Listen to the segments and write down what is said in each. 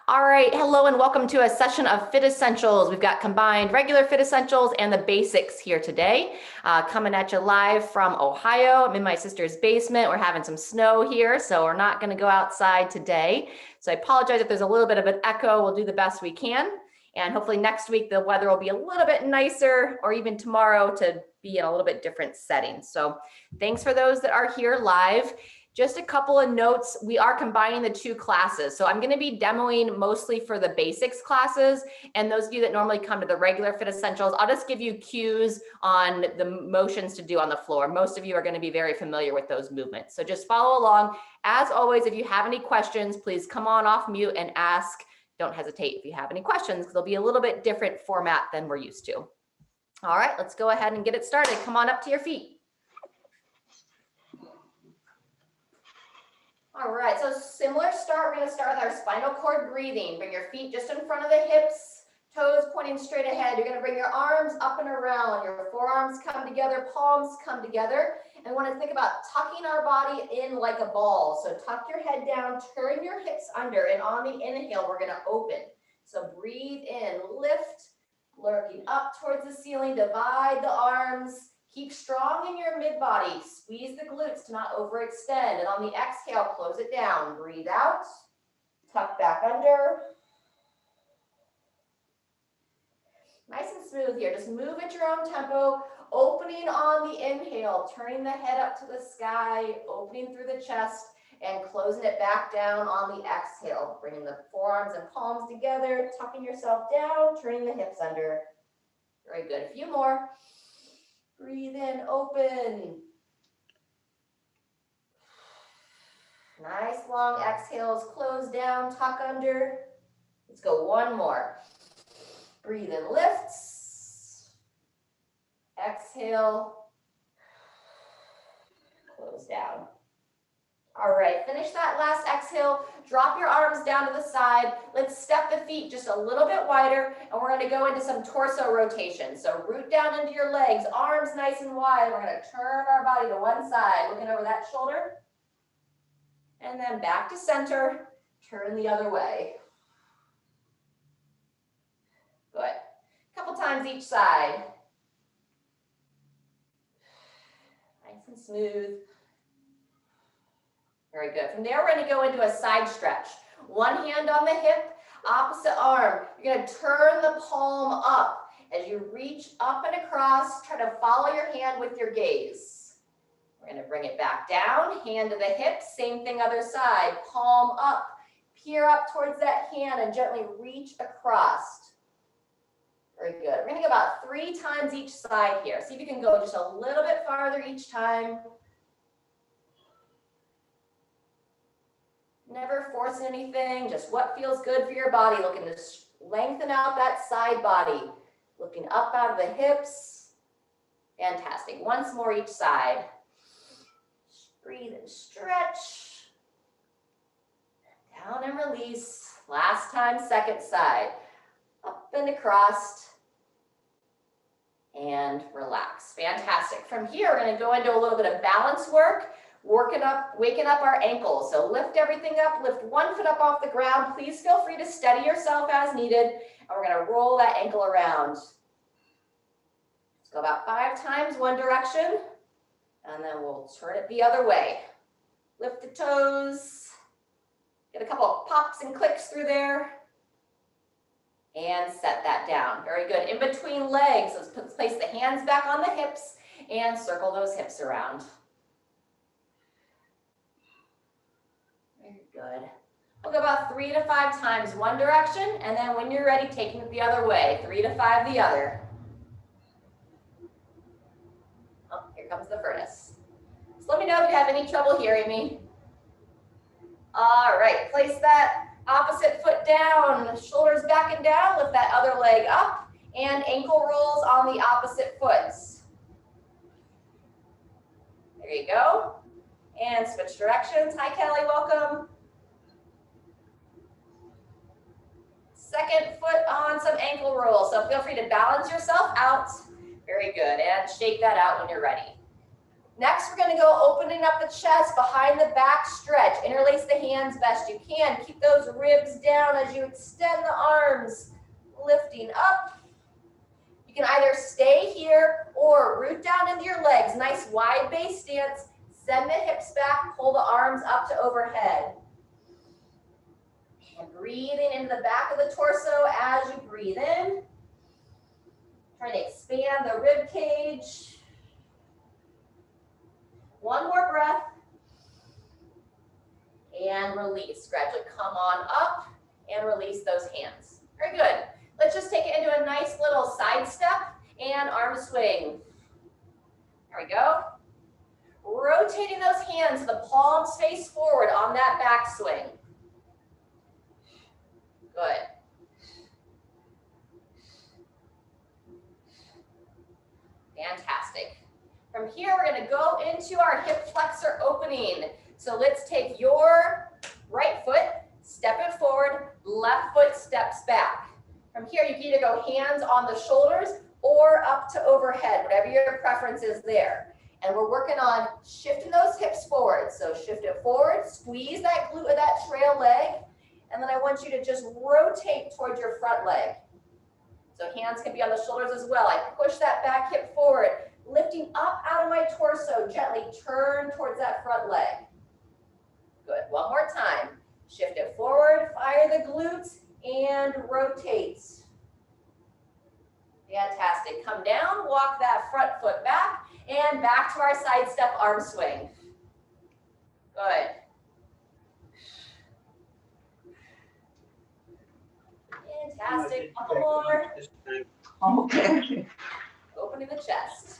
All right, hello and welcome to a session of Fit Essentials. We've got combined regular Fit Essentials and the basics here today. Coming at you live from Ohio. I'm in my sister's basement. We're having some snow here, so we're not going to go outside today. So I apologize if there's a little bit of an echo. We'll do the best we can. And hopefully next week the weather will be a little bit nicer, or even tomorrow to be in a little bit different setting. So thanks for those that are here live. Just a couple of notes. We are combining the two classes. So I'm going to be demoing mostly for the basics classes. And those of you that normally come to the regular Fit Essentials, I'll just give you cues on the motions to do on the floor. Most of you are going to be very familiar with those movements. So just follow along. As always, if you have any questions, please come on off mute and ask. Don't hesitate if you have any questions, because there'll be a little bit different format than we're used to. All right, let's go ahead and get it started. Come on up to your feet. All right, so similar start. We're going to start with our spinal cord breathing. Bring your feet just in front of the hips, toes pointing straight ahead. You're going to bring your arms up and around. Your forearms come together, palms come together. And we want to think about tucking our body in like a ball. So tuck your head down, turn your hips under, and on the inhale, we're going to open. So breathe in, lift, looking up towards the ceiling, divide the arms. Keep strong in your mid-body. Squeeze the glutes to not overextend. And on the exhale, close it down. Breathe out. Tuck back under. Nice and smooth here. Just move at your own tempo. Opening on the inhale, turning the head up to the sky, opening through the chest, and closing it back down on the exhale. Bringing the forearms and palms together, tucking yourself down, turning the hips under. Very good. A few more. Breathe in, open. Nice long exhales, close down, tuck under. Let's go one more. Breathe in, lifts. Exhale. Close down. All right, finish that last exhale. Drop your arms down to the side. Let's step the feet just a little bit wider, and we're going to go into some torso rotation. So root down into your legs, arms nice and wide. We're going to turn our body to one side, looking over that shoulder. And then back to center, turn the other way. Good. A couple times each side. Nice and smooth. Very good. From there, we're going to go into a side stretch. One hand on the hip, opposite arm. You're going to turn the palm up. As you reach up and across, try to follow your hand with your gaze. We're going to bring it back down, hand to the hip, same thing other side. Palm up, peer up towards that hand and gently reach across. Very good. We're going to go about 3 times each side here. See if you can go just a little bit farther each time. Never forcing anything, just what feels good for your body. Looking to lengthen out that side body. Looking up out of the hips. Fantastic. Once more each side. Breathe and stretch. Down and release. Last time, second side. Up and across. And relax. Fantastic. From here, we're going to go into a little bit of balance work. Waking up our ankles. So lift everything up, lift one foot up off the ground. Please feel free to steady yourself as needed. And we're going to roll that ankle around. Let's go about 5 times one direction. And then we'll turn it the other way. Lift the toes. Get a couple of pops and clicks through there. And set that down. Very good. In between legs, let's place the hands back on the hips and circle those hips around. Good. We'll go about 3 to 5 times one direction, and then when you're ready, taking it the other way. 3 to 5 the other. Oh, here comes the furnace. So let me know if you have any trouble hearing me. All right, place that opposite foot down, shoulders back and down, lift that other leg up, and ankle rolls on the opposite foot. There you go. And switch directions. Hi, Kelly, welcome. Second foot on some ankle rolls. So feel free to balance yourself out. Very good. And shake that out when you're ready. Next, we're going to go opening up the chest, behind the back stretch. Interlace the hands best you can. Keep those ribs down as you extend the arms, lifting up. You can either stay here or root down into your legs. Nice wide base stance. Send the hips back, pull the arms up to overhead. And breathing into the back of the torso as you breathe in. Trying to expand the rib cage. One more breath. And release. Gradually come on up and release those hands. Very good. Let's just take it into a nice little side step and arm swing. There we go. Rotating those hands so the palms face forward on that back swing. Good. Fantastic. From here, we're going to go into our hip flexor opening. So let's take your right foot, step it forward, left foot steps back. From here, you can either go hands on the shoulders or up to overhead, whatever your preference is there. And we're working on shifting those hips forward. So shift it forward, squeeze that glute of that trail leg, and then I want you to just rotate towards your front leg. So hands can be on the shoulders as well. I push that back hip forward, lifting up out of my torso, gently turn towards that front leg. Good, one more time. Shift it forward, fire the glutes, and rotate. Fantastic. Come down, walk that front foot back, and back to our side step arm swing. Good. Fantastic. Couple more. Okay. Opening the chest.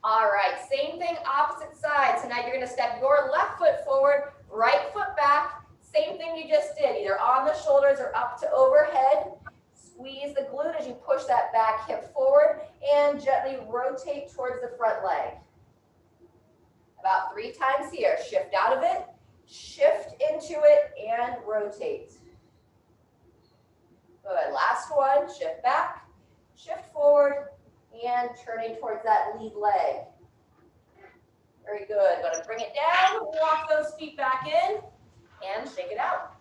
All right, same thing, opposite side. So now you're going to step your left foot forward, right foot back. Same thing you just did, either on the shoulders or up to overhead. Squeeze the glute as you push that back hip forward and gently rotate towards the front leg. About 3 times here. Shift out of it, shift into it, and rotate. Good. Last one. Shift back, shift forward, and turning towards that lead leg. Very good. Going to bring it down, walk those feet back in, and shake it out.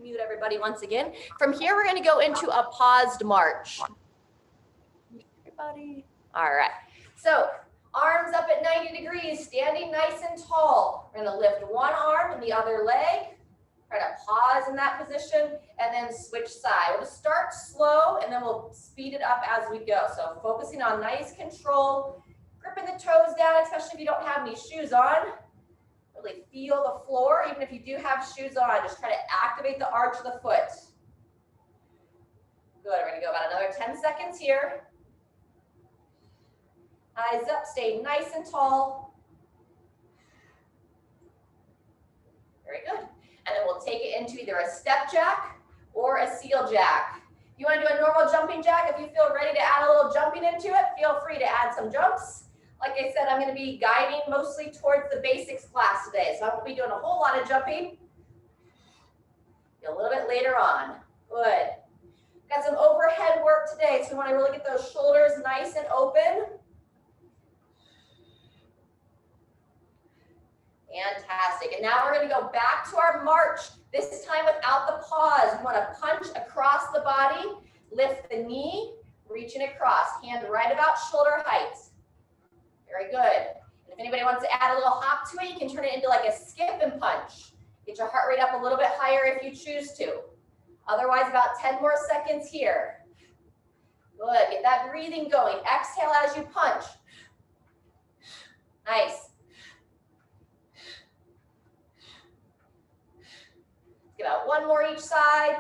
Mute everybody once again. From here, we're going to go into a paused march. Everybody. All right. So arms up at 90 degrees, standing nice and tall. We're going to lift one arm and the other leg. Try to pause in that position and then switch side. We'll just start slow and then we'll speed it up as we go. So focusing on nice control, gripping the toes down, especially if you don't have any shoes on. Really feel the floor, even if you do have shoes on. Just try to activate the arch of the foot. Good, we're gonna go about another 10 seconds here. Eyes up, stay nice and tall. Very good. And then we'll take it into either a step jack or a seal jack. If you want to do a normal jumping jack, if you feel ready to add a little jumping into it, feel free to add some jumps. Like I said, I'm going to be guiding mostly towards the basics class today, so I won't be doing a whole lot of jumping. A little bit later on. Good. Got some overhead work today, so we want to really get those shoulders nice and open. Fantastic. And now we're going to go back to our march, this time without the pause. We want to punch across the body, lift the knee, reaching across, hand right about shoulder height. Very good. And if anybody wants to add a little hop to it, you can turn it into like a skip and punch. Get your heart rate up a little bit higher if you choose to. Otherwise, about 10 more seconds here. Good. Get that breathing going. Exhale as you punch. Nice. Get out one more each side.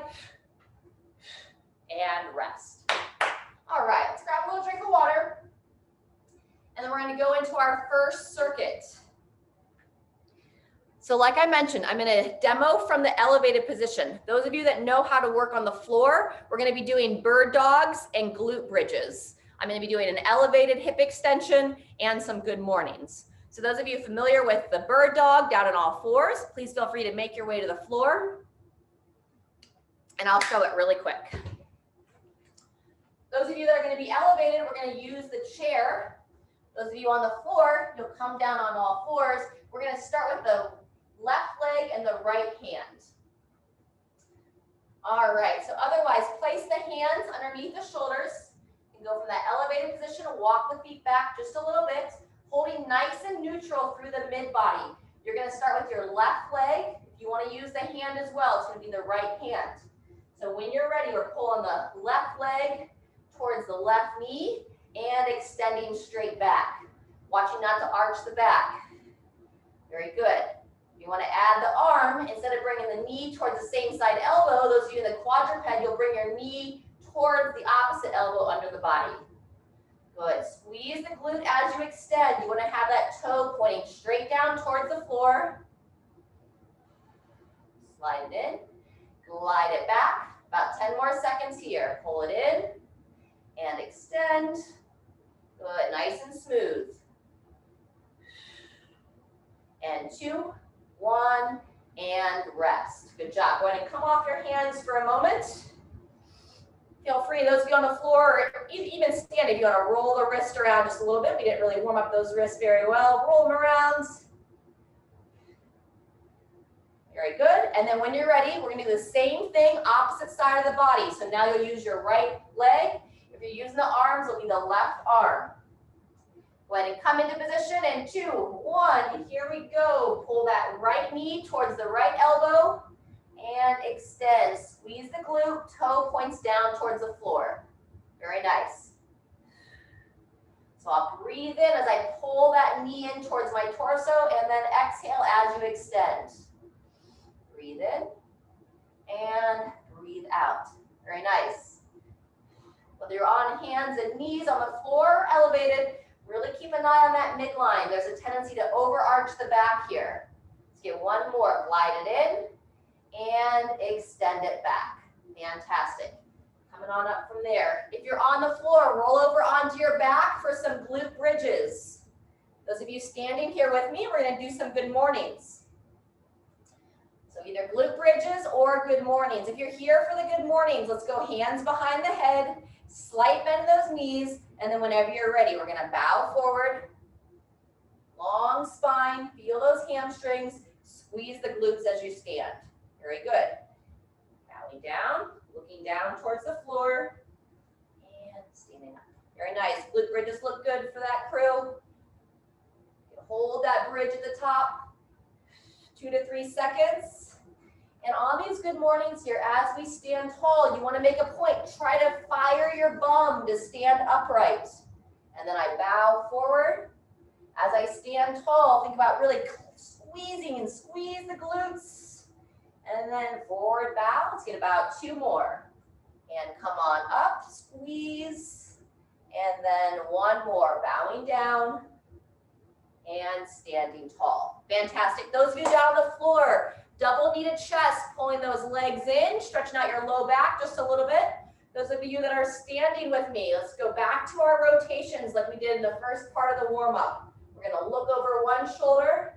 And rest. All right, let's grab a little drink of water. And then we're going to go into our first circuit. So like I mentioned, I'm going to demo from the elevated position. Those of you that know how to work on the floor, we're going to be doing bird dogs and glute bridges. I'm going to be doing an elevated hip extension and some good mornings. So those of you familiar with the bird dog down on all fours, please feel free to make your way to the floor. And I'll show it really quick. Those of you that are going to be elevated, we're going to use the chair. Those of you on the floor, you'll come down on all fours. We're going to start with the left leg and the right hand. All right, so otherwise, place the hands underneath the shoulders and go from that elevated position, walk the feet back just a little bit, holding nice and neutral through the mid-body. You're going to start with your left leg. If you want to use the hand as well, it's going to be the right hand. So when you're ready, we're pulling the left leg towards the left knee and extending straight back. Watching not to arch the back. Very good. You want to add the arm, instead of bringing the knee towards the same side elbow, those of you in the quadruped, you'll bring your knee towards the opposite elbow under the body. Good. Squeeze the glute as you extend. You want to have that toe pointing straight down towards the floor. Slide it in. Glide it back. About 10 more seconds here. Pull it in and extend. Good. Nice and smooth. And 2, 1, and rest. Good job. Go ahead and come off your hands for a moment. Feel free, those of you on the floor, or even stand, if you want to roll the wrist around just a little bit. We didn't really warm up those wrists very well. Roll them around. Very good. And then when you're ready, we're going to do the same thing, opposite side of the body. So now you'll use your right leg. If you're using the arms, it'll be the left arm. Go ahead and come into position, and 2, 1, here we go. Pull that right knee towards the right elbow and extend. Squeeze the glute, toe points down towards the floor. Very nice. So I'll breathe in as I pull that knee in towards my torso, and then exhale as you extend. Breathe in and breathe out. Very nice. Whether you're on hands and knees on the floor or elevated, really keep an eye on that midline. There's a tendency to overarch the back here. Let's get one more. Glide it in and extend it back. Fantastic. Coming on up from there. If you're on the floor, roll over onto your back for some glute bridges. Those of you standing here with me, we're going to do some good mornings. So either glute bridges or good mornings. If you're here for the good mornings, let's go hands behind the head, slight bend those knees, and then whenever you're ready, we're going to bow forward, long spine, feel those hamstrings, squeeze the glutes as you stand. Very good. Bowing down, looking down towards the floor, and standing up. Very nice. Glute bridges look good for that crew. Hold that bridge at the top, 2 to 3 seconds. And on these good mornings here, as we stand tall, you want to make a point. Try to fire your bum to stand upright. And then I bow forward. As I stand tall, think about really squeezing and squeeze the glutes. And then forward bow. Let's get about 2 more. And come on up, squeeze. And then 1 more, bowing down and standing tall. Fantastic. Those of you down on the floor, double kneaded chest, pulling those legs in, stretching out your low back just a little bit. Those of you that are standing with me, let's go back to our rotations like we did in the first part of the warm-up. We're going to look over one shoulder,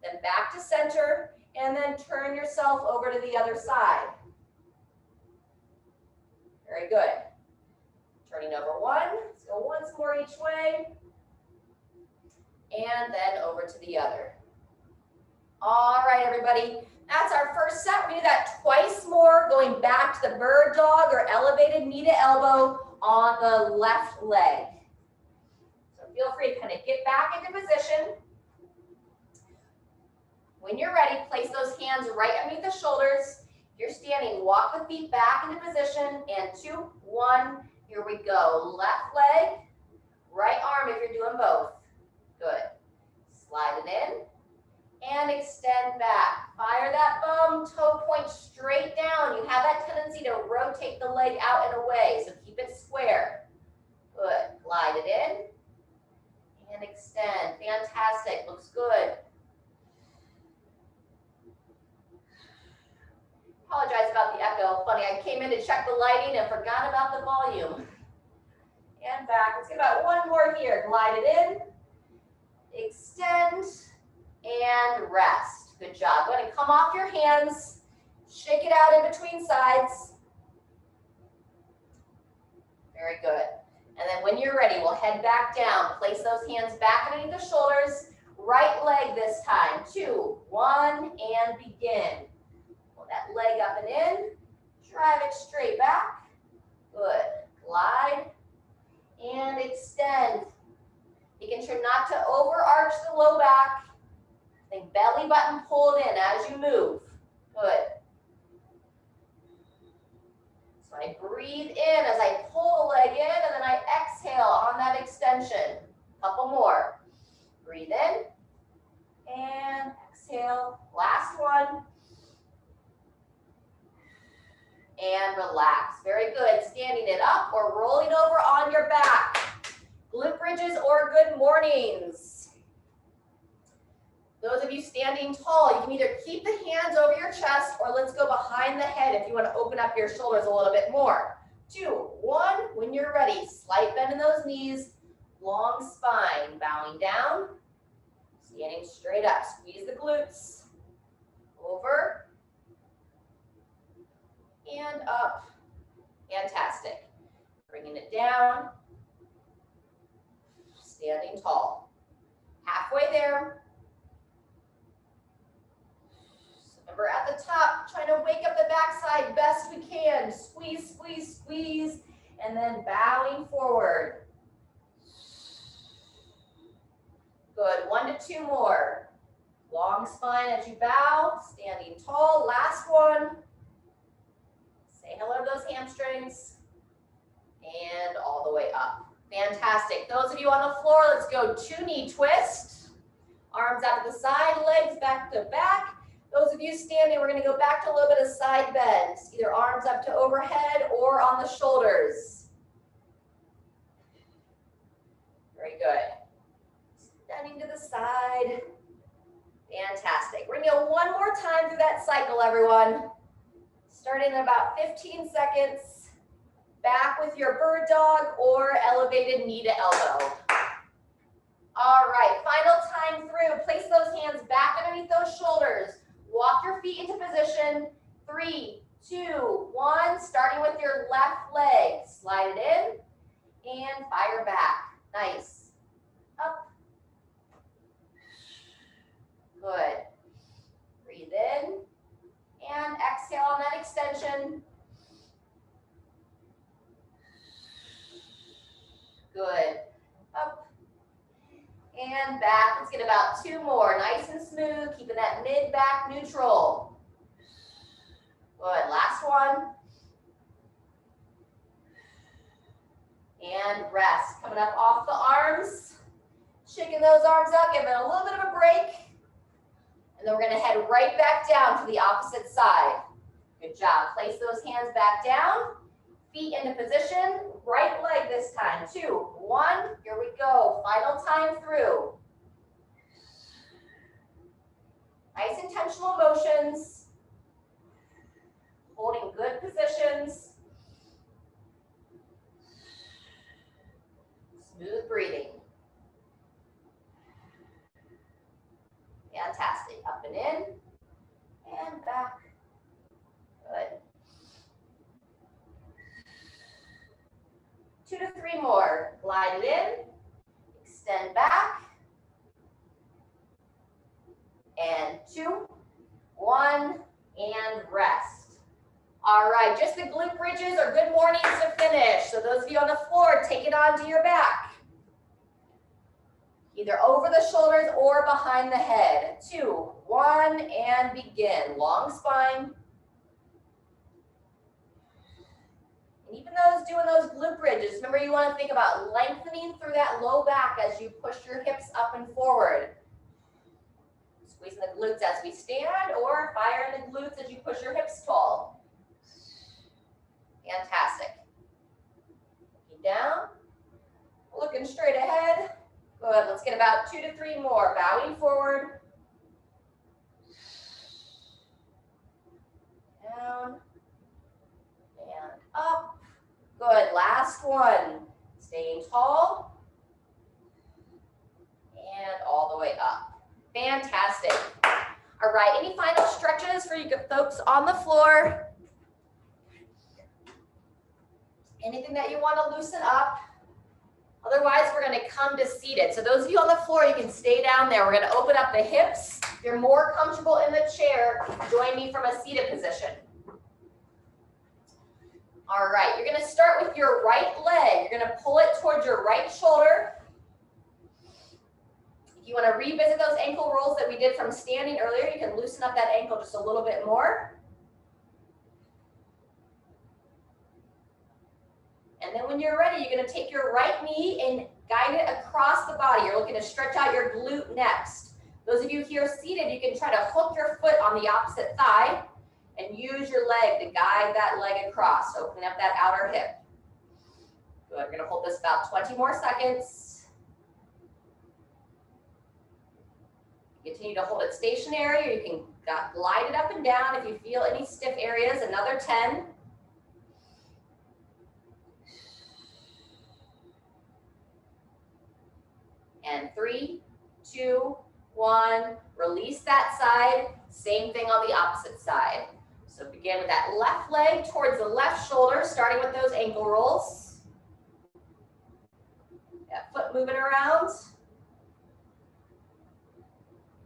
then back to center, and then turn yourself over to the other side. Very good. Turning over one. Let's go once more each way. And then over to the other. All right, everybody. That's our first set. We're going to do that twice more, going back to the bird dog or elevated knee to elbow on the left leg. So feel free to kind of get back into position. When you're ready, place those hands right underneath the shoulders. If you're standing, walk the feet back into position. And 2, 1, here we go. Left leg, right arm if you're doing both. Good. Slide it in and extend back. Fire that bum, toe point straight down. You have that tendency to rotate the leg out and away, so keep it square. Good. Glide it in and extend. Fantastic. Looks good. Apologize about the echo. Funny, I came in to check the lighting and forgot about the volume. And back. Let's get about 1 more here. Glide it in. Extend and rest. Good job. Go ahead and come off your hands. Shake it out in between sides. Very good. And then when you're ready, we'll head back down. Place those hands back underneath the shoulders. Right leg this time. 2, 1, and begin. Pull that leg up and in. Drive it straight back. Good. Glide and extend. Making sure not to overarch the low back. Think belly button pulled in as you move. Good. So I breathe in as I pull the leg in, and then I exhale on that extension. Couple more. Breathe in and exhale. Last one. And relax. Very good. Standing it up or rolling over on your back. Glute bridges or good mornings. Those of you standing tall, you can either keep the hands over your chest or let's go behind the head if you want to open up your shoulders a little bit more. 2, 1, when you're ready. Slight bend in those knees, long spine, bowing down, standing straight up. Squeeze the glutes, over, and up. Fantastic. Bringing it down, standing tall. Halfway there. Remember at the top, trying to wake up the backside best we can. Squeeze, squeeze, squeeze, and then bowing forward. Good, 1 to 2 more. Long spine as you bow, standing tall. Last one. Say hello to those hamstrings. And all the way up. Fantastic. Those of you on the floor, let's go 2 knee twist. Arms out to the side, legs back to back. Those of you standing, we're going to go back to a little bit of side bends, either arms up to overhead or on the shoulders. Very good. Standing to the side. Fantastic. We're going to go one more time through that cycle, everyone. Starting in about 15 seconds. Back with your bird dog or elevated knee to elbow. All right, final time through. Place those hands back underneath those shoulders. Walk your feet into position. 3, 2, 1. Starting with your left leg. Slide it in and fire back. Nice. Up. Good. Breathe in and exhale on that extension. Good. Up and back. Let's get about 2 more. Nice and smooth, keeping that mid-back neutral. Good. Last one. And rest. Coming up off the arms. Shaking those arms up, giving it a little bit of a break. And then we're going to head right back down to the opposite side. Good job. Place those hands back down. Feet into position. Right leg this time. 2, 1. Here we go. Final time through. Nice intentional motions. Holding good positions. Smooth breathing. Fantastic. Up and in. And back. Good. 2 to 3 more. Glide it in. Extend back. And 2, 1, and rest. All right, just the glute bridges or good mornings to finish. So those of you on the floor, take it onto your back. Either over the shoulders or behind the head. 2, 1, and begin. Long spine. And even those doing those glute bridges, remember you want to think about lengthening through that low back as you push your hips up and forward. Squeezing the glutes as we stand or fire in the glutes as you push your hips tall. Fantastic. Looking down, looking straight ahead. Good, let's get about 2 to 3 more. Bowing forward. Down and up. Good, last one. Staying tall. And all the way up. Fantastic. All right, any final stretches for you folks on the floor? Anything that you want to loosen up. Otherwise, we're going to come to seated. So those of you on the floor, you can stay down there. We're going to open up the hips. If you're more comfortable in the chair, join me from a seated position. All right, you're going to start with your right leg. You're going to pull it towards your right shoulder. If you want to revisit those ankle rolls that we did from standing earlier, you can loosen up that ankle just a little bit more. And then when you're ready, you're going to take your right knee and guide it across the body. You're looking to stretch out your glute next. Those of you here seated, you can try to hook your foot on the opposite thigh and use your leg to guide that leg across, opening up that outer hip. Good. We're going to hold this about 20 more seconds. Continue to hold it stationary, or you can glide it up and down if you feel any stiff areas. Another 10. And 3, 2, 1, release that side. Same thing on the opposite side. So begin with that left leg towards the left shoulder, starting with those ankle rolls. That foot moving around.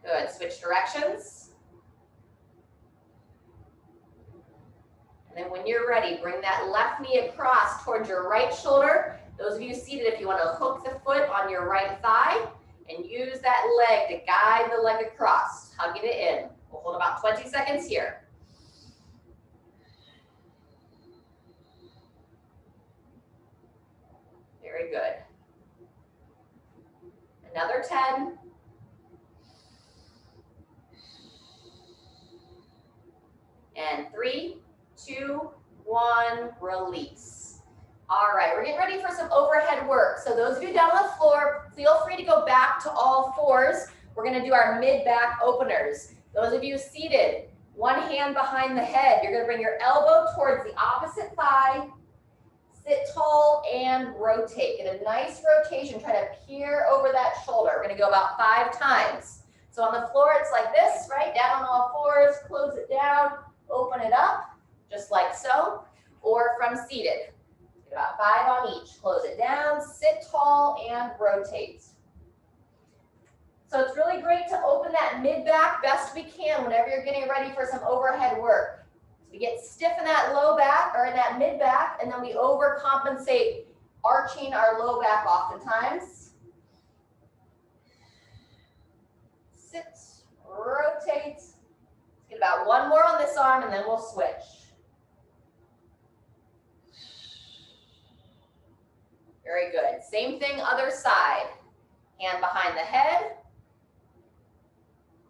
Good, switch directions. And then when you're ready, bring that left knee across towards your right shoulder. Those of you seated, if you want to hook the foot on your right thigh and use that leg to guide the leg across, hugging it in. We'll hold about 20 seconds here. Very good. Another 10. And 3, 2, 1, release. All right, we're getting ready for some overhead work. So those of you down on the floor, feel free to go back to all fours. We're going to do our mid-back openers. Those of you seated, one hand behind the head. You're going to bring your elbow towards the opposite thigh. Sit tall and rotate. Get a nice rotation. Try to peer over that shoulder. We're going to go about 5 times. So on the floor, it's like this, right? Down on all fours, close it down, open it up, just like so, or from seated. About 5 on each. Close it down, sit tall, and rotate. So it's really great to open that mid-back best we can whenever you're getting ready for some overhead work. So we get stiff in that low back or in that mid-back, and then we overcompensate, arching our low back oftentimes. Sit, rotate. Let's get about 1 more on this arm, and then we'll switch. Very good. Same thing, other side. Hand behind the head.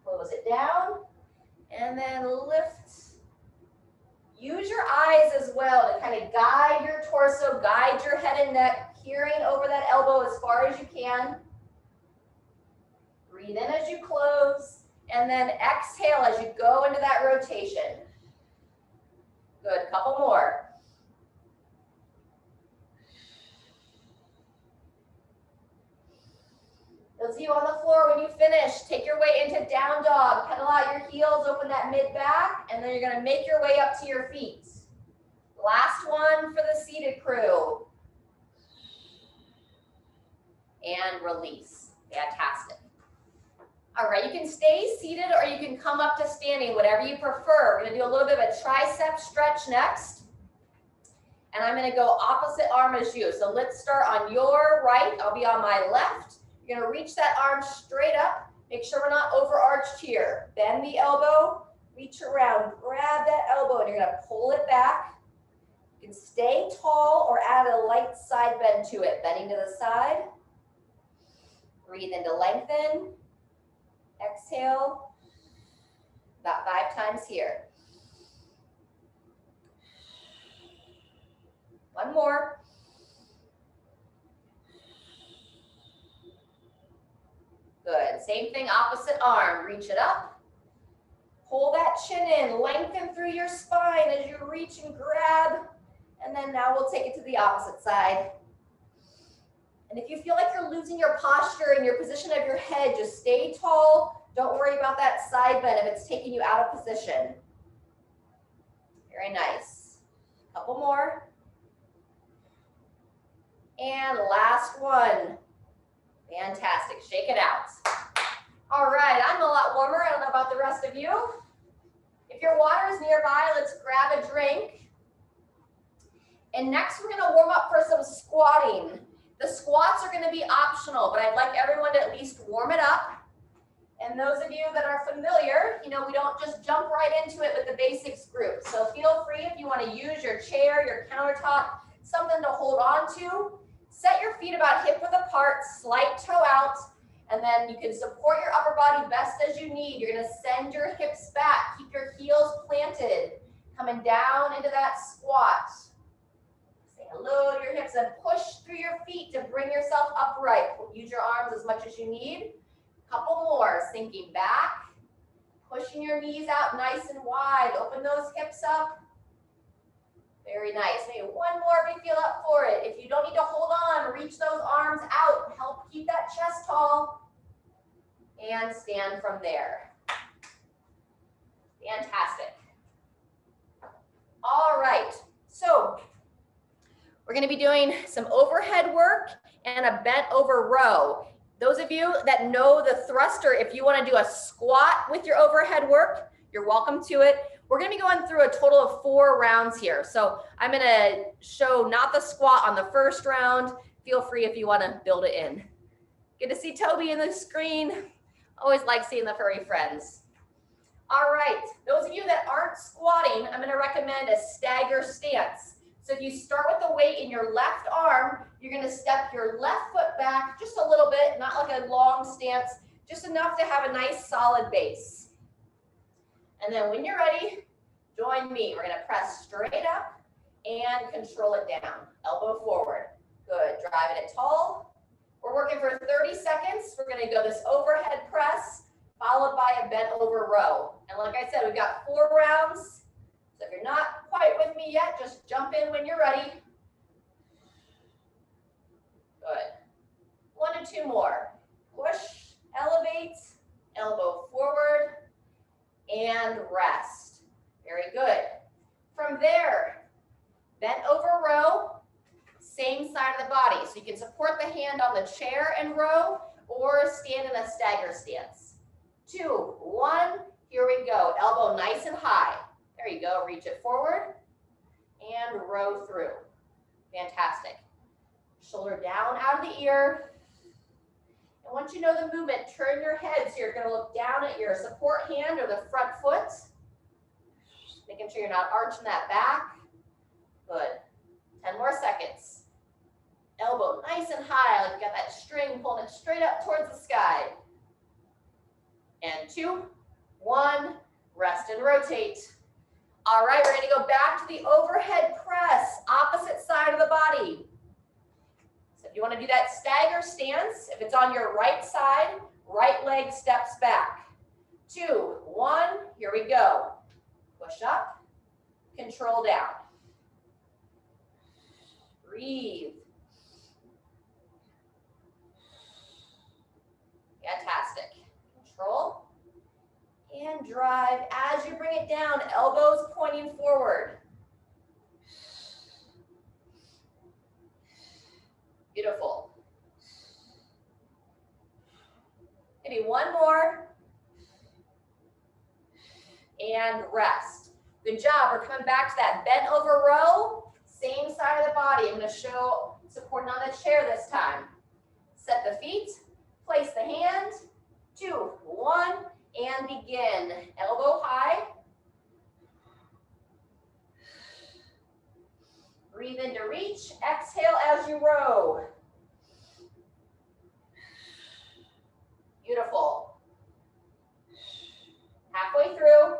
Close it down. And then lift. Use your eyes as well to kind of guide your torso, guide your head and neck, peering over that elbow as far as you can. Breathe in as you close. And then exhale as you go into that rotation. Good. Couple more. Those of you on the floor, when you finish, take your way into down dog. Pedal out your heels, open that mid-back, and then you're going to make your way up to your feet. Last one for the seated crew. And release. Fantastic. All right, you can stay seated or you can come up to standing, whatever you prefer. We're going to do a little bit of a tricep stretch next. And I'm going to go opposite arm as you. So let's start on your right. I'll be on my left. You're going to reach that arm straight up. Make sure we're not overarched here. Bend the elbow, reach around, grab that elbow, and you're going to pull it back. You can stay tall or add a light side bend to it. Bending to the side. Breathe in to lengthen. Exhale. About 5 times here. 1 more. Good. Same thing, opposite arm. Reach it up. Pull that chin in. Lengthen through your spine as you reach and grab. And then now we'll take it to the opposite side. And if you feel like you're losing your posture and your position of your head, just stay tall. Don't worry about that side bend if it's taking you out of position. Very nice. Couple more. And last one. Fantastic. Shake it out. All right, I'm a lot warmer. I don't know about the rest of you. If your water is nearby, let's grab a drink. And next we're gonna warm up for some squatting. The squats are gonna be optional, but I'd like everyone to at least warm it up. And those of you that are familiar, you know, we don't just jump right into it with the basics group. So feel free if you wanna use your chair, your countertop, something to hold on to. Set your feet about hip width apart, slight toe out, and then you can support your upper body best as you need. You're gonna send your hips back, keep your heels planted, coming down into that squat. Say hello to your hips and push through your feet to bring yourself upright. Use your arms as much as you need. Couple more, sinking back, pushing your knees out nice and wide. Open those hips up. Very nice. Maybe one more if you feel up for it. If you don't need to hold on, reach those arms out. Help keep that chest tall. And stand from there. Fantastic. All right. So we're going to be doing some overhead work and a bent over row. Those of you that know the thruster, if you want to do a squat with your overhead work, you're welcome to it. We're going to be going through a total of 4 rounds here. So I'm going to show not the squat on the first round. Feel free if you want to build it in. Good to see Toby in the screen. Always like seeing the furry friends. All right, those of you that aren't squatting, I'm going to recommend a stagger stance. So if you start with the weight in your left arm, you're going to step your left foot back just a little bit, not like a long stance, just enough to have a nice solid base. And then when you're ready, join me. We're going to press straight up and control it down. Elbow forward. Good. Driving it tall. We're working for 30 seconds. We're going to go this overhead press, followed by a bent over row. And like I said, we've got 4 rounds. So if you're not quite with me yet, just jump in when you're ready. Good. 1 to 2 more. Push, elevate, elbow forward, and rest. Very good. From there, bent over row, same side of the body. So you can support the hand on the chair and row, or stand in a stagger stance. 2, 1, here we go. Elbow nice and high. There you go, reach it forward, and row through. Fantastic. Shoulder down out of the ear. And once you know the movement, turn your head so you're going to look down at your support hand or the front foot. Making sure you're not arching that back. Good. 10 more seconds. Elbow nice and high, like you got that string pulling it straight up towards the sky. And 2, 1, rest and rotate. All right, we're going to go back to the overhead press, opposite side of the body. So if you want to do that stagger stance, if it's on your right side, right leg steps back. 2, 1, here we go. Push up, control down. Breathe. Fantastic. Control. And drive as you bring it down, elbows pointing forward. Beautiful. Maybe 1 more. And rest. Good job. We're coming back to that bent over row, same side of the body. I'm going to show supporting on the chair this time. Set the feet, place the hand, 2, 1, and begin. Elbow high. Breathe in to reach. Exhale as you row. Beautiful. Halfway through.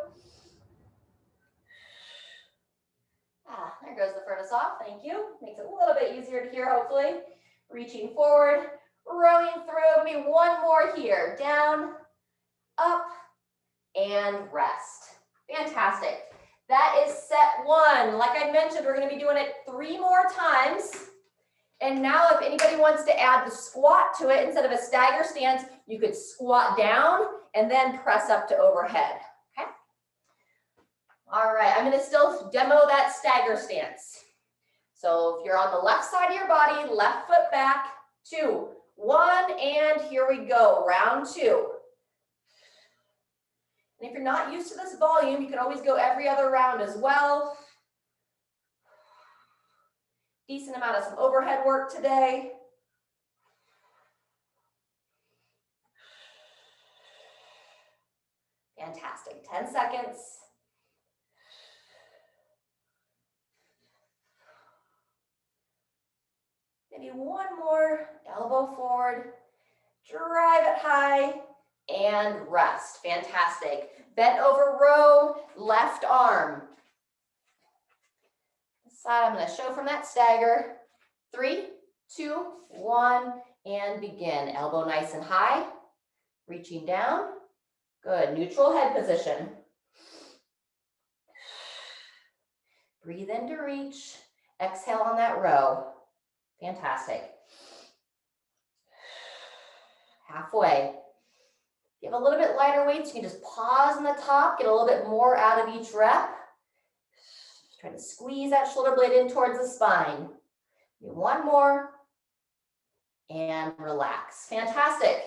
There goes the furnace off. Thank you. Makes it a little bit easier to hear, hopefully. Reaching forward, rowing through. Maybe 1 more here. Down, up, and rest. Fantastic. That is set 1. Like I mentioned, we're going to be doing it 3 more times. And now if anybody wants to add the squat to it, instead of a stagger stance, you could squat down and then press up to overhead. Okay? All right, I'm going to still demo that stagger stance. So if you're on the left side of your body, left foot back, 2, 1, and here we go, round 2. And if you're not used to this volume, you can always go every other round as well. Decent amount of some overhead work today. Fantastic, 10 seconds. Maybe one more, elbow forward, drive it high, and rest. Fantastic. Bent over row, left arm. This side I'm going to show from that stagger. 3, 2, 1, and begin. Elbow nice and high, reaching down. Good, neutral head position. Breathe in to reach. Exhale on that row. Fantastic. Halfway. If you have a little bit lighter weights, you can just pause on the top, get a little bit more out of each rep. Just try to squeeze that shoulder blade in towards the spine. One more, and relax. Fantastic.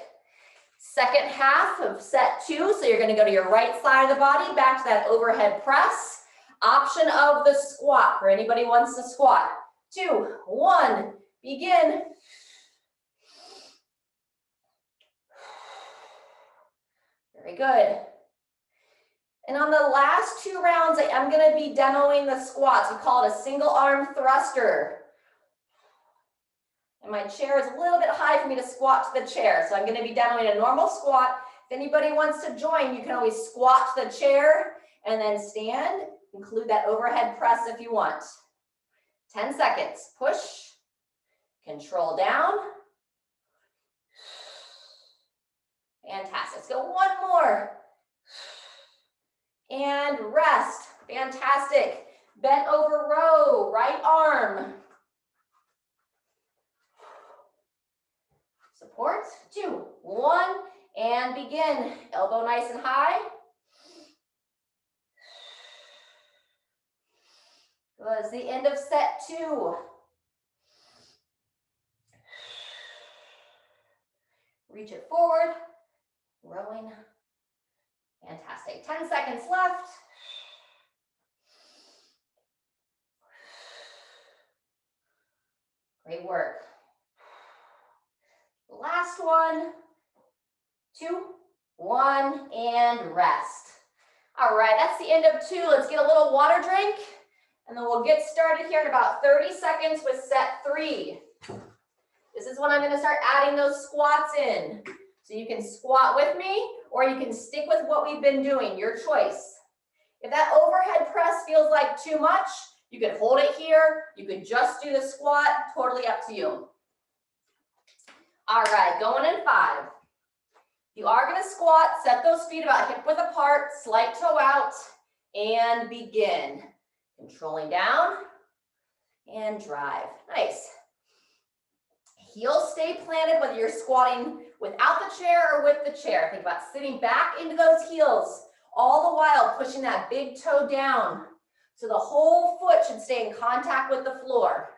Second half of set 2, so you're going to go to your right side of the body, back to that overhead press. Option of the squat for anybody who wants to squat. 2, 1, begin. Very good. And on the last 2 rounds, I'm going to be demoing the squats. We call it a single arm thruster. And my chair is a little bit high for me to squat to the chair. So I'm going to be demoing a normal squat. If anybody wants to join, you can always squat to the chair and then stand. Include that overhead press if you want. 10 seconds. Push. Control down. Fantastic. Let's go one more. And rest. Fantastic. Bent over row, right arm. Support. 2, 1, and begin. Elbow nice and high. Good. It's the end of set 2. Reach it forward. Rowing. Fantastic. 10 seconds left. Great work. Last one. 2, 1, and rest. All right, that's the end of 2. Let's get a little water drink, and then we'll get started here in about 30 seconds with set 3. This is when I'm going to start adding those squats in. So you can squat with me, or you can stick with what we've been doing, your choice. If that overhead press feels like too much, you could hold it here. You could just do the squat, totally up to you. All right, going in 5. You are going to squat, set those feet about hip width apart, slight toe out, and begin. Controlling down and drive. Nice. Heels stay planted whether you're squatting without the chair or with the chair. Think about sitting back into those heels, all the while pushing that big toe down. So the whole foot should stay in contact with the floor.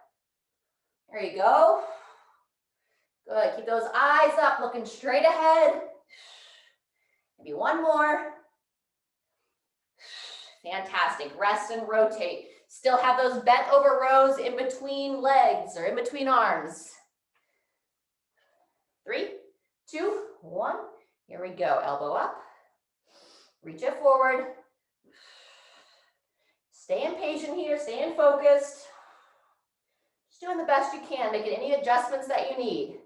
There you go. Good. Keep those eyes up, looking straight ahead. Maybe one more. Fantastic. Rest and rotate. Still have those bent over rows in between legs or in between arms. 3, 2, 1. Here we go. Elbow up. Reach it forward. Stay patient here. Stay focused. Just doing the best you can. Making any adjustments that you need.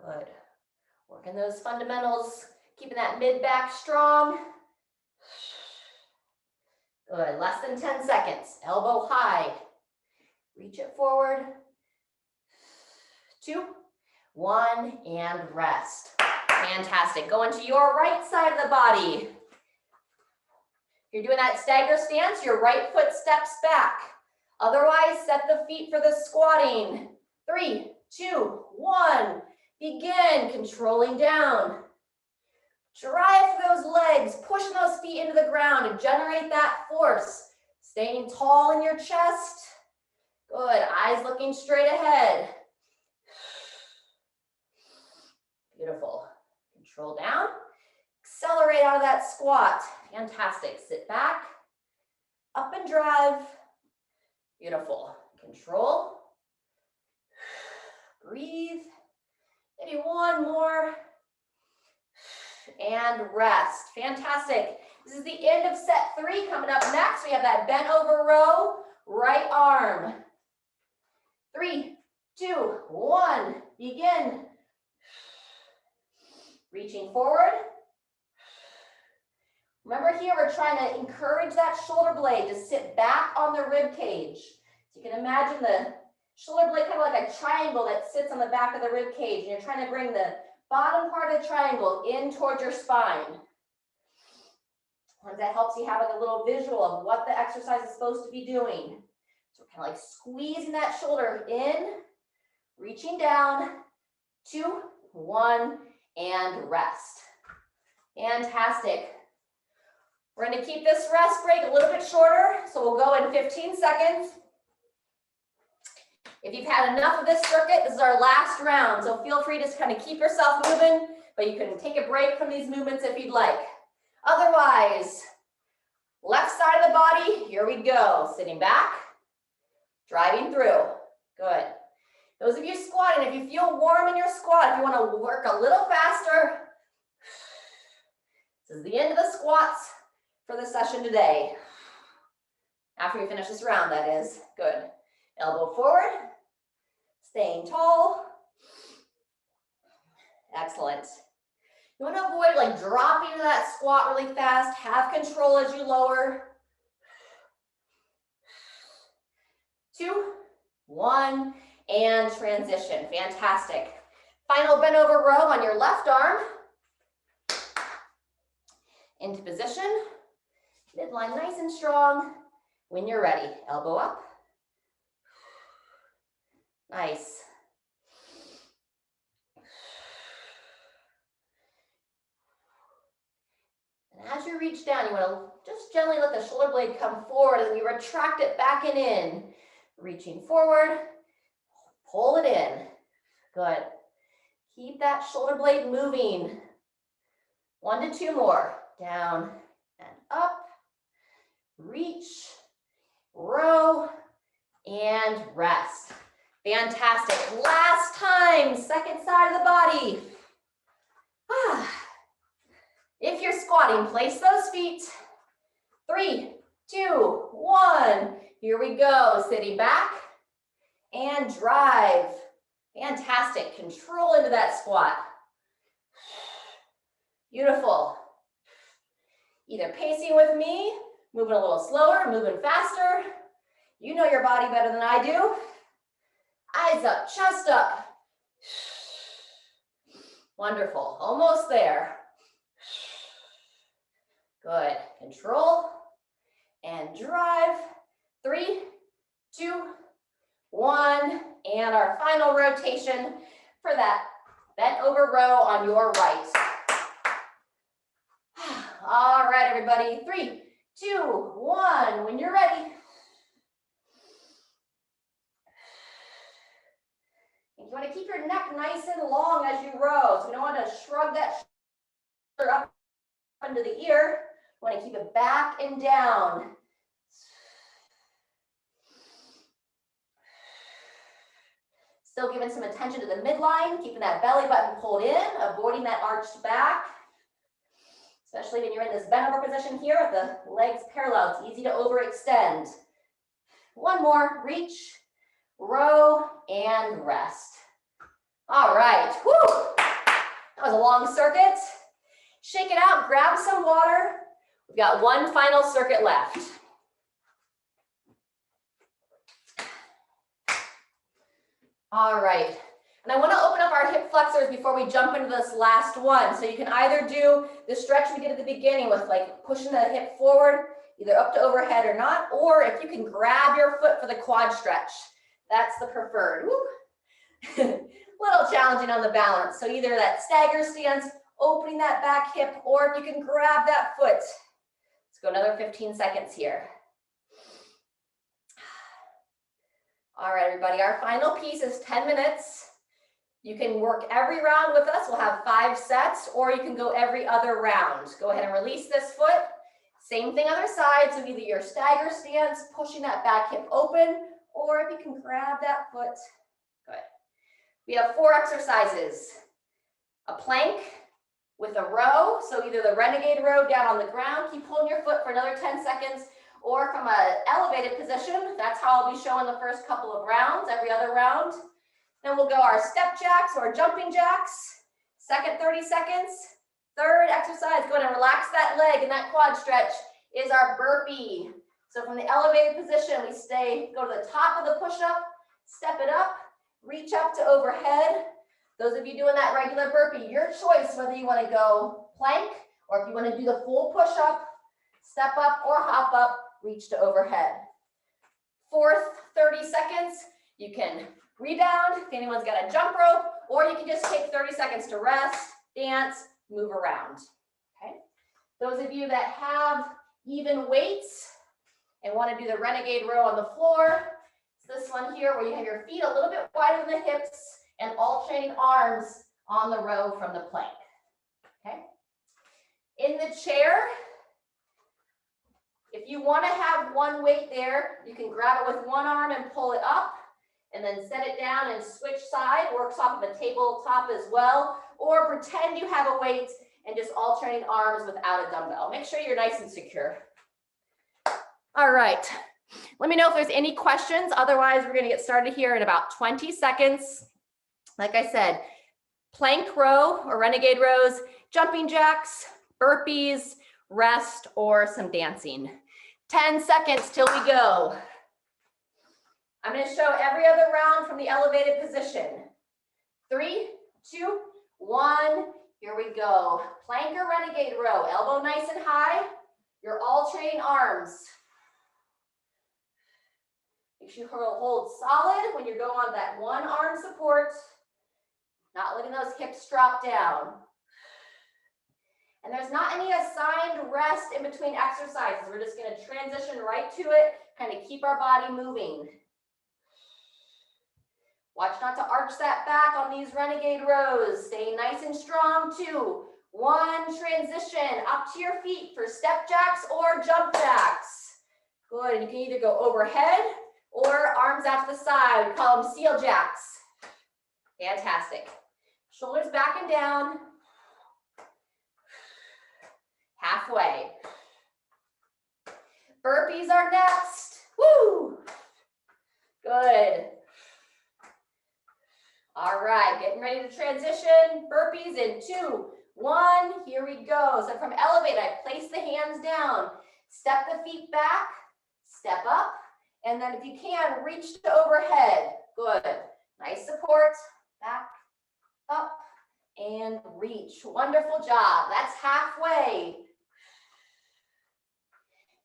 Good. Working those fundamentals. Keeping that mid back strong. Good. Less than 10 seconds. Elbow high. Reach it forward. 2, 1, and rest. Fantastic. Go into your right side of the body. If you're doing that stagger stance, your right foot steps back. Otherwise, set the feet for the squatting. 3, 2, 1. Begin. Controlling down. Drive through those legs, pushing those feet into the ground and generate that force. Staying tall in your chest. Good, eyes looking straight ahead. Beautiful. Control down. Accelerate out of that squat. Fantastic. Sit back. Up and drive. Beautiful. Control. Breathe. Maybe one more. And rest. Fantastic. This is the end of set 3. Coming up next, we have that bent over row, right arm. 3, 2, 1. Begin. Reaching forward. Remember here, we're trying to encourage that shoulder blade to sit back on the rib cage. So you can imagine the shoulder blade kind of like a triangle that sits on the back of the rib cage, and you're trying to bring the bottom part of the triangle in towards your spine. And that helps you have like a little visual of what the exercise is supposed to be doing. So we're kind of like squeezing that shoulder in, reaching down, 2, 1, and rest. Fantastic. We're going to keep this rest break a little bit shorter, so we'll go in 15 seconds. If you've had enough of this circuit, this is our last round, so feel free to kind of keep yourself moving, but you can take a break from these movements if you'd like. Otherwise, left side of the body, here we go. Sitting back, driving through. Good. Those of you squatting, if you feel warm in your squat, if you want to work a little faster, this is the end of the squats for the session today. After we finish this round, that is. Good. Elbow forward, staying tall. Excellent. You want to avoid like dropping into that squat really fast. Have control as you lower. 2, 1, and transition. Fantastic. Final bent over row on your left arm. Into position. Midline nice and strong. When you're ready, elbow up. Nice. And as you reach down, you want to just gently let the shoulder blade come forward and you retract it back and in. Reaching forward, pull it in. Good. Keep that shoulder blade moving. 1 to 2 more. Down and up. Reach, row, and rest. Fantastic. Last time, second side of the body. If you're squatting, place those feet. 3, 2, 1. Here we go. Sitting back and drive. Fantastic. Control into that squat. Beautiful. Either pacing with me, moving a little slower, moving faster. You know your body better than I do. Eyes up, chest up. Wonderful. Almost there. Good. Control and drive. 3, 2, 1. And our final rotation for that bent over row on your right. All right, everybody. 3, 2, 1. When you're ready. You want to keep your neck nice and long as you row. So we don't want to shrug that shoulder up under the ear. We want to keep it back and down. Still giving some attention to the midline, keeping that belly button pulled in, avoiding that arched back. Especially when you're in this bent over position here with the legs parallel. It's easy to overextend. 1 more. Reach, row, and rest. All right. Whew. That was a long circuit. Shake it out. Grab some water. We've got 1 final circuit left. All right. And I want to open up our hip flexors before we jump into this last one. So you can either do the stretch we did at the beginning with like pushing the hip forward, either up to overhead or not, or if you can grab your foot for the quad stretch, that's the preferred. Little challenging on the balance. So either that stagger stance opening that back hip, or if you can grab that foot. Let's go another 15 seconds here. All right, everybody, our final piece is 10 minutes. You can work every round with us. We'll have 5 sets, or you can go every other round. Go ahead and release this foot. Same thing other side. So either your stagger stance, pushing that back hip open, or if you can grab that foot. Good. We have 4 exercises. A plank with a row. So either the Renegade row down on the ground, keep holding your foot for another 10 seconds, or from an elevated position. That's how I'll be showing the first couple of rounds, every other round. Then we'll go our step jacks or jumping jacks. Second 30 seconds. Third exercise, go ahead and relax that leg and that quad stretch, is our burpee. So from the elevated position, we go to the top of the push-up, step it up, reach up to overhead. Those of you doing that regular burpee, your choice whether you want to go plank or if you want to do the full push-up, step up or hop up, reach to overhead. Fourth 30 seconds, you can rebound if anyone's got a jump rope, or you can just take 30 seconds to rest, dance, move around. Okay. Those of you that have even weights and want to do the Renegade row on the floor, it's this one here where you have your feet a little bit wider than the hips and alternating arms on the row from the plank. Okay. In the chair, if you want to have one weight there, you can grab it with one arm and pull it up, and then set it down and switch side, works off of a tabletop as well, or pretend you have a weight and just alternating arms without a dumbbell. Make sure you're nice and secure. All right, let me know if there's any questions. Otherwise, we're gonna get started here in about 20 seconds. Like I said, plank row or Renegade rows, jumping jacks, burpees, rest, or some dancing. 10 seconds till we go. I'm going to show every other round from the elevated position. 3, 2, 1. Here we go. Plank or Renegade row. Elbow nice and high. You're alternating arms. Make sure you hold solid when you're going on that one arm support. Not letting those hips drop down. And there's not any assigned rest in between exercises. We're just going to transition right to it, kind of keep our body moving. Watch not to arch that back on these Renegade rows. Stay nice and strong. 2, 1, transition up to your feet for step jacks or jump jacks. Good, and you can either go overhead or arms out to the side. We call them seal jacks. Fantastic. Shoulders back and down. Halfway. Burpees are next. Woo! Good. All right, getting ready to transition. Burpees in 2, 1. Here we go. So from elevate, I place the hands down. Step the feet back. Step up. And then if you can, reach to overhead. Good. Nice support. Back, up, and reach. Wonderful job. That's halfway.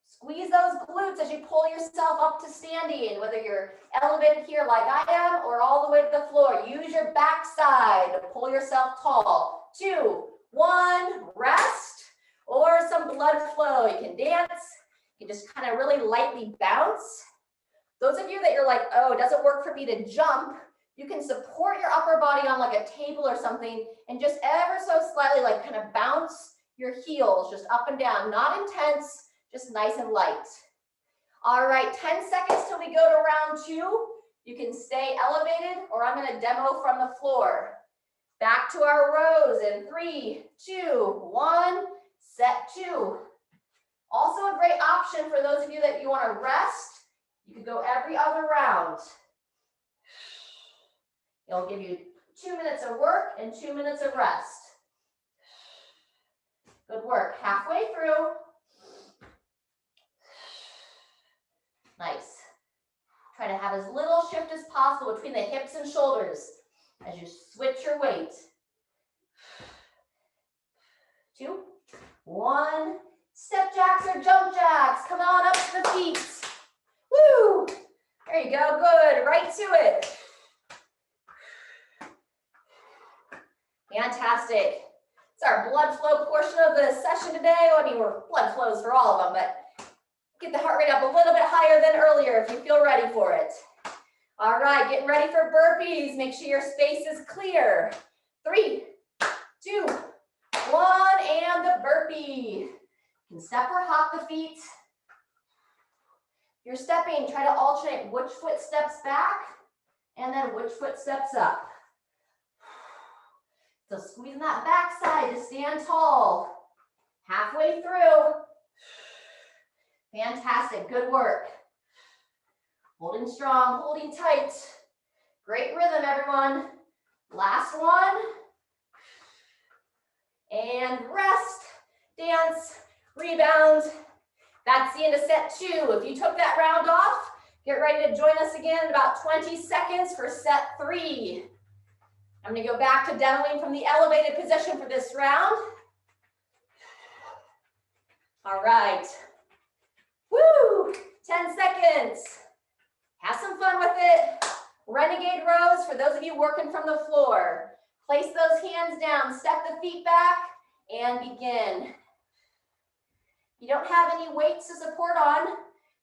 Squeeze those glutes as you pull yourself up to standing, whether you're elevated here like I am or all the way to the floor. Use your backside to pull yourself tall. 2, 1, rest, or some blood flow. You can dance. You can just kind of really lightly bounce. Those of you that you're like, oh, it doesn't work for me to jump, you can support your upper body on like a table or something and just ever so slightly like kind of bounce your heels just up and down. Not intense. Just nice and light. All right, 10 seconds till we go to round 2. You can stay elevated, or I'm going to demo from the floor. Back to our rows in 3, 2, 1, set 2. Also a great option for those of you that you want to rest. You can go every other round. It'll give you 2 minutes of work and 2 minutes of rest. Good work. Halfway through. Nice. Try to have as little shift as possible between the hips and shoulders as you switch your weight. 2, 1. Step jacks or jump jacks. Come on up to the feet. Woo! There you go. Good. Right to it. Fantastic. It's our blood flow portion of the session today. I mean, we're blood flows for all of them, but get the heart rate up a little bit higher than earlier if you feel ready for it. All right, getting ready for burpees. Make sure your space is clear. 3, 2, 1, and the burpee. You can step or hop the feet. If you're stepping, try to alternate which foot steps back and then which foot steps up. So squeezing that backside to stand tall. Halfway through. Fantastic, good work. Holding strong, holding tight. Great rhythm, everyone. Last one. And rest, dance, rebound. That's the end of set 2. If you took that round off, get ready to join us again in about 20 seconds for set 3. I'm going to go back to demoing from the elevated position for this round. All right. Woo! 10 seconds. Have some fun with it. Renegade rows for those of you working from the floor. Place those hands down, step the feet back, and begin. If you don't have any weights to support on,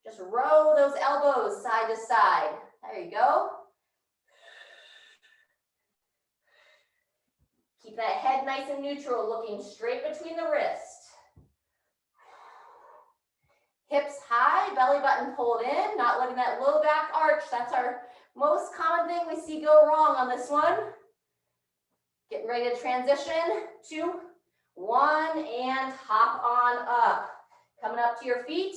just row those elbows side to side. There you go. Keep that head nice and neutral, looking straight between the wrists. Hips high, belly button pulled in, not letting that low back arch. That's our most common thing we see go wrong on this one. Getting ready to transition. 2, 1, and hop on up. Coming up to your feet.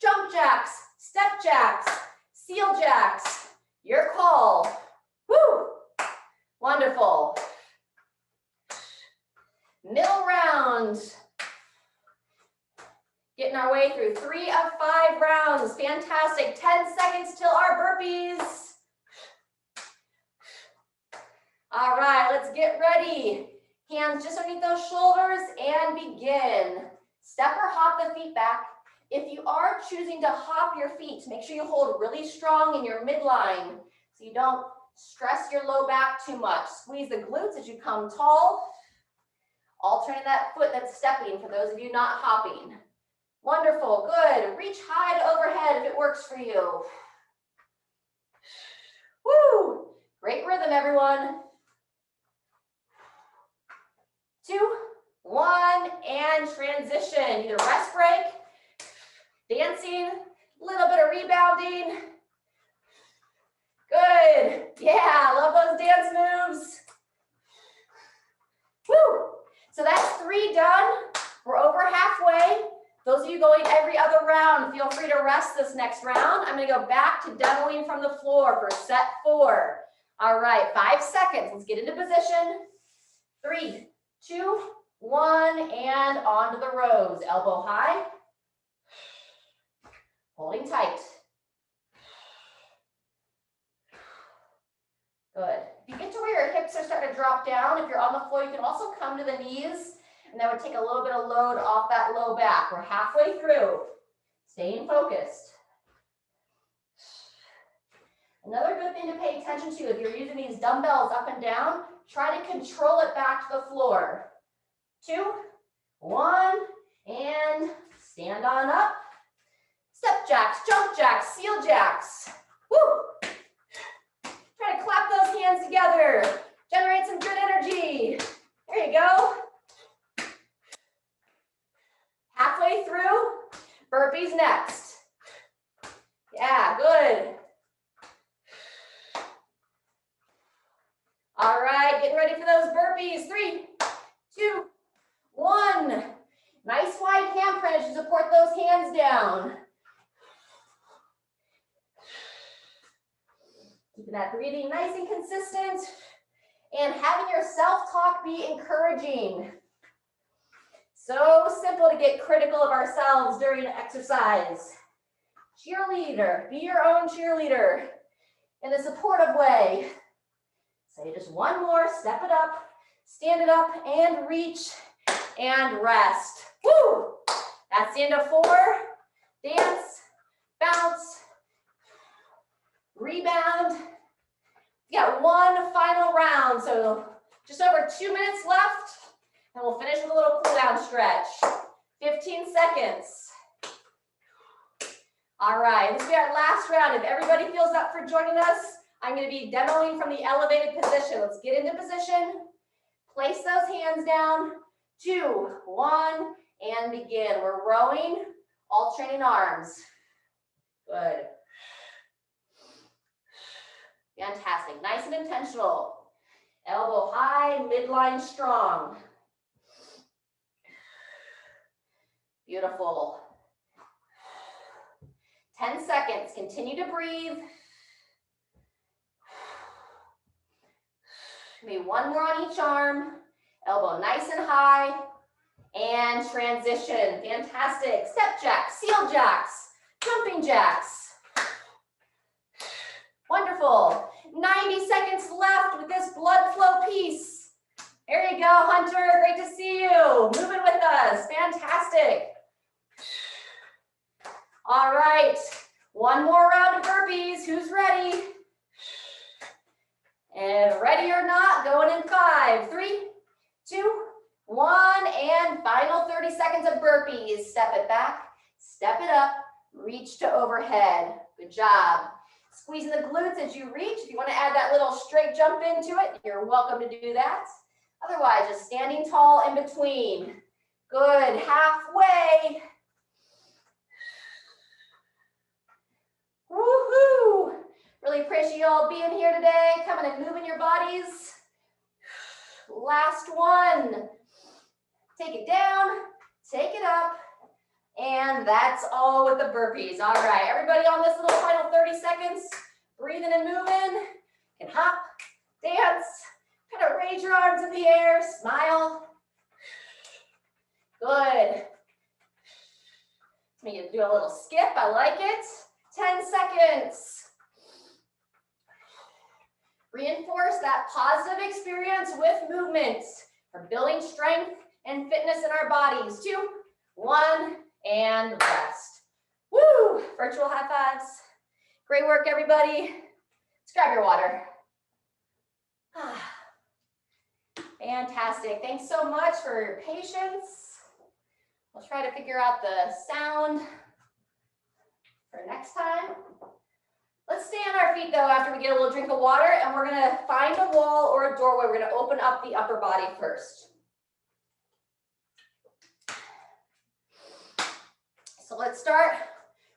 Jump jacks, step jacks, seal jacks. Your call. Woo! Wonderful. Middle round. Getting our way through 3 of 5 rounds. Fantastic. 10 seconds till our burpees. All right, let's get ready. Hands just underneath those shoulders and begin. Step or hop the feet back. If you are choosing to hop your feet, make sure you hold really strong in your midline so you don't stress your low back too much. Squeeze the glutes as you come tall. Alternate that foot that's stepping for those of you not hopping. Wonderful, good. Reach high to overhead if it works for you. Woo! Great rhythm, everyone. 2, 1, and transition. Either rest break, dancing, a little bit of rebounding. Good. Yeah, love those dance moves. Woo! So that's 3 done. We're over halfway. Those of you going every other round, feel free to rest this next round. I'm going to go back to demoing from the floor for set 4. All right, 5 seconds. Let's get into position. 3, 2, 1, and onto the rows. Elbow high. Holding tight. Good. If you get to where your hips are starting to drop down, if you're on the floor, you can also come to the knees, and that would take a little bit of load off that low back. We're halfway through. Staying focused. Another good thing to pay attention to, if you're using these dumbbells up and down, try to control it back to the floor. 2, 1, and stand on up. Step jacks, jump jacks, seal jacks. Woo! Try to clap those hands together. Generate some good energy. There you go. Halfway through, burpees next. Yeah, good. All right, getting ready for those burpees. 3, 2, 1. Nice wide handprint as you support those hands down. Keeping that breathing nice and consistent and having your self-talk be encouraging. So simple to get critical of ourselves during an exercise. Cheerleader, be your own cheerleader in a supportive way. Say just one more, step it up, stand it up, and reach and rest. Woo! That's the end of 4. Dance, bounce, rebound. We got 1 final round, so just over 2 minutes left. And we'll finish with a little cool down stretch. 15 seconds. All right, this will be our last round. If everybody feels up for joining us, I'm going to be demoing from the elevated position. Let's get into position. Place those hands down. 2, 1, and begin. We're rowing, alternating arms. Good. Fantastic. Nice and intentional. Elbow high, midline strong. Beautiful. 10 seconds. Continue to breathe. Maybe one more on each arm. Elbow nice and high. And transition. Fantastic. Step jacks, seal jacks, jumping jacks. Wonderful. 90 seconds left with this blood flow piece. There you go, Hunter. Great to see you. Moving with us. Fantastic. All right. One more round of burpees. Who's ready? And ready or not, going in 5, 3, 2, 1, and final 30 seconds of burpees. Step it back, step it up, reach to overhead. Good job. Squeezing the glutes as you reach. If you want to add that little straight jump into it, you're welcome to do that. Otherwise, just standing tall in between. Good, halfway. Woohoo! Really appreciate you all being here today, coming and moving your bodies. Last one. Take it down, take it up, and that's all with the burpees. All right, everybody on this little final 30 seconds, breathing and moving, can hop, dance, kind of raise your arms in the air, smile. Good. Let me do a little skip, I like it. 10 seconds. Reinforce that positive experience with movement for building strength and fitness in our bodies. 2, 1, and rest. Woo! Virtual high fives. Great work, everybody. Let's grab your water. Fantastic. Thanks so much for your patience. We'll try to figure out the sound for next time. Let's stay on our feet though after we get a little drink of water, and we're gonna find a wall or a doorway. We're gonna open up the upper body first. So let's start,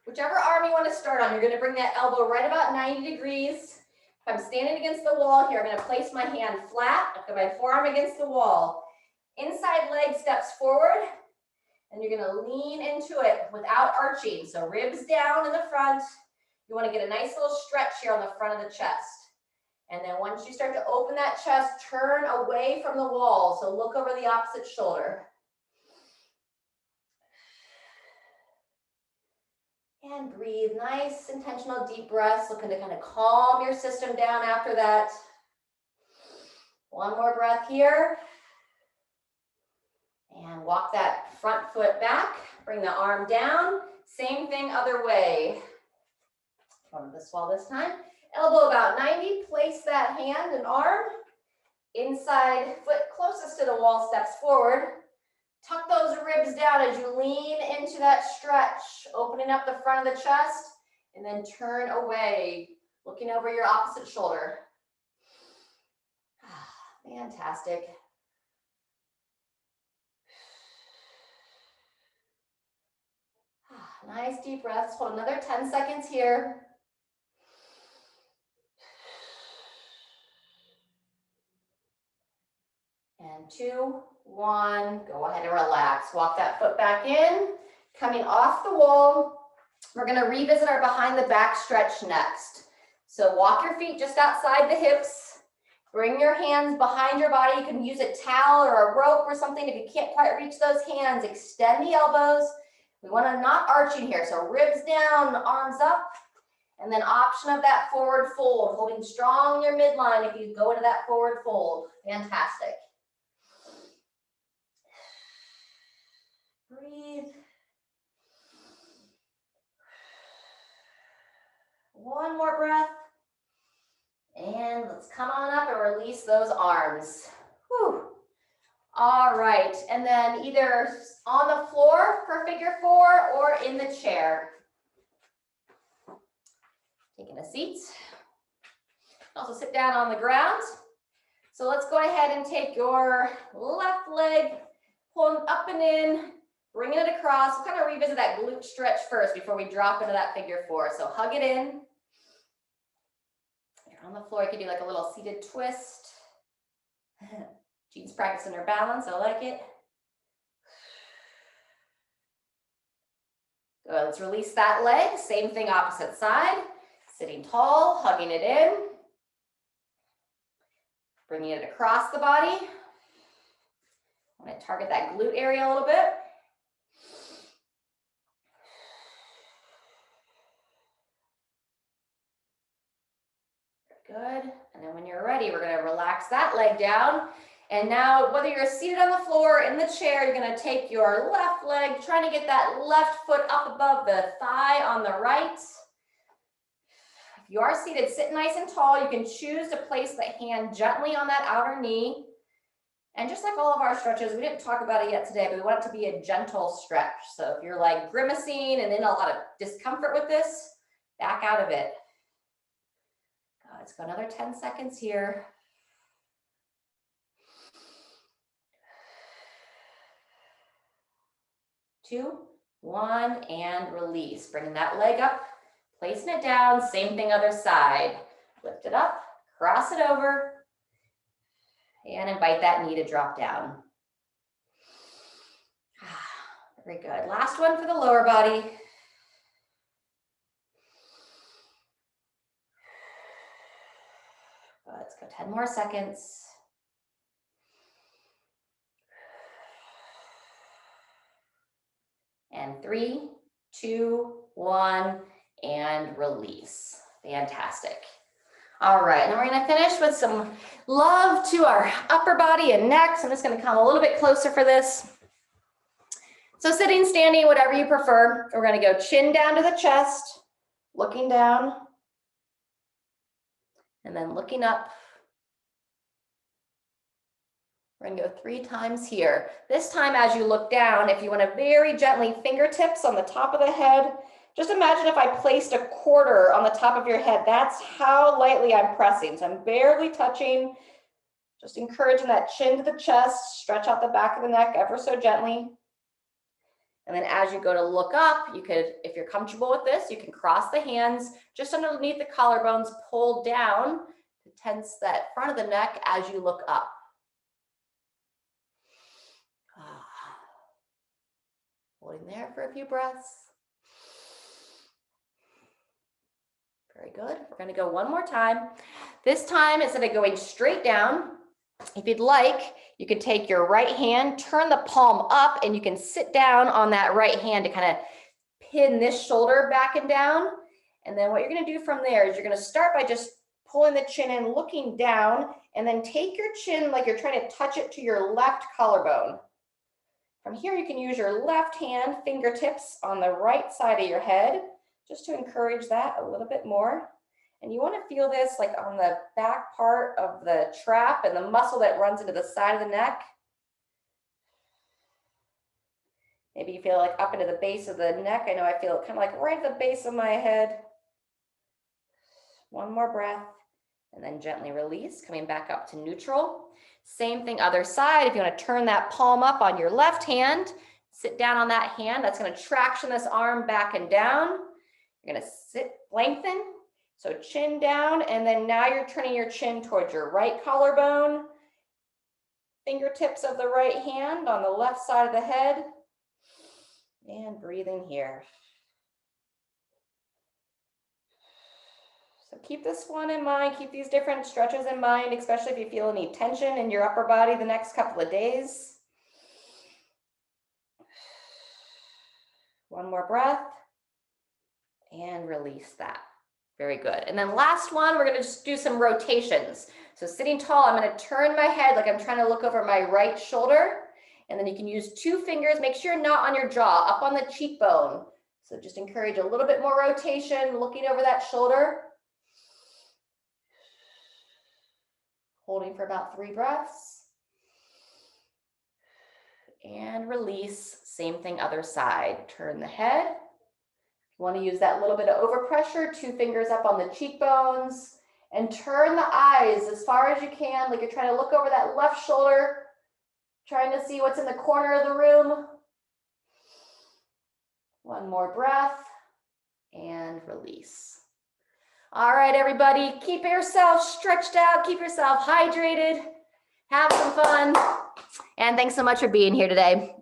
whichever arm you want to start on, you're gonna bring that elbow right about 90 degrees. If I'm standing against the wall here, I'm gonna place my hand flat, I've got my forearm against the wall. Inside leg steps forward, and you're gonna lean into it without arching. So ribs down in the front. You want to get a nice little stretch here on the front of the chest. And then once you start to open that chest, turn away from the wall. So look over the opposite shoulder. And breathe. Nice, intentional, deep breaths. Looking to kind of calm your system down after that. One more breath here. And walk that front foot back. Bring the arm down. Same thing other way. From this wall this time. Elbow about 90, place that hand and arm. Inside foot closest to the wall steps forward. Tuck those ribs down as you lean into that stretch, opening up the front of the chest, and then turn away, looking over your opposite shoulder. Fantastic. Nice deep breaths. Hold another 10 seconds here. And 2, 1, go ahead and relax. Walk that foot back in, coming off the wall. We're gonna revisit our behind the back stretch next. So walk your feet just outside the hips. Bring your hands behind your body. You can use a towel or a rope or something. If you can't quite reach those hands, extend the elbows. We wanna not arching here. So ribs down, arms up. And then option of that forward fold, holding strong in your midline if you go into that forward fold. Fantastic. Breathe. One more breath. And let's come on up and release those arms. Whew. All right, and then either on the floor for figure 4 or in the chair. Taking a seat. Also sit down on the ground. So let's go ahead and take your left leg, pulling up and in, bringing it across. We'll kind of revisit that glute stretch first before we drop into that figure 4. So hug it in. If you're on the floor, you can do like a little seated twist. Jean's practicing her balance. I like it. Good. Let's release that leg. Same thing, opposite side. Sitting tall, hugging it in. Bringing it across the body. I'm going to target that glute area a little bit. Good. And then when you're ready, we're going to relax that leg down. And now, whether you're seated on the floor or in the chair, you're going to take your left leg, trying to get that left foot up above the thigh on the right. If you are seated, sit nice and tall. You can choose to place the hand gently on that outer knee. And just like all of our stretches, we didn't talk about it yet today, but we want it to be a gentle stretch. So if you're like grimacing and in a lot of discomfort with this, back out of it. Good. Let's go another 10 seconds here. 2, 1, and release. Bringing that leg up, placing it down. Same thing other side. Lift it up, cross it over, and invite that knee to drop down. Very good. Last one for the lower body. Let's go 10 more seconds. And 3, 2, 1, and release. Fantastic. All right, now we're going to finish with some love to our upper body and neck. So I'm just going to come a little bit closer for this. So sitting, standing, whatever you prefer. We're going to go chin down to the chest, looking down, and then looking up. We're going to go 3 times here. This time as you look down, if you want to very gently, fingertips on the top of the head. Just imagine if I placed a quarter on the top of your head. That's how lightly I'm pressing. So I'm barely touching. Just encouraging that chin to the chest. Stretch out the back of the neck ever so gently. And then as you go to look up, you could, if you're comfortable with this, you can cross the hands just underneath the collarbones, pull down to tense that front of the neck as you look up. Holding there for a few breaths. Very good. We're going to go one more time. This time, instead of going straight down, if you'd like, you can take your right hand, turn the palm up, and you can sit down on that right hand to kind of pin this shoulder back and down. And then what you're going to do from there is you're going to start by just pulling the chin in, looking down, and then take your chin like you're trying to touch it to your left collarbone. From here, you can use your left hand fingertips on the right side of your head, just to encourage that a little bit more. And you want to feel this like on the back part of the trap and the muscle that runs into the side of the neck. Maybe you feel like up into the base of the neck. I know I feel it kind of like right at the base of my head. One more breath, and then gently release, coming back up to neutral. Same thing other side. If you want to turn that palm up on your left hand, sit down on that hand. That's going to traction this arm back and down. You're going to sit, lengthen. So chin down, and then now you're turning your chin towards your right collarbone. Fingertips of the right hand on the left side of the head. And breathing here. So keep this one in mind, keep these different stretches in mind, especially if you feel any tension in your upper body the next couple of days. One more breath and release that. Very good. And then last one, we're going to just do some rotations. So sitting tall, I'm going to turn my head like I'm trying to look over my right shoulder. And then you can use 2 fingers. Make sure you're not on your jaw, up on the cheekbone. So just encourage a little bit more rotation, looking over that shoulder. Holding for about 3 breaths. and release. Same thing, other side. Turn the head. You want to use that little bit of overpressure, 2 fingers up on the cheekbones, and turn the eyes as far as you can, like you're trying to look over that left shoulder, trying to see what's in the corner of the room. One more breath and release. All right, everybody, keep yourself stretched out, keep yourself hydrated, have some fun, and thanks so much for being here today.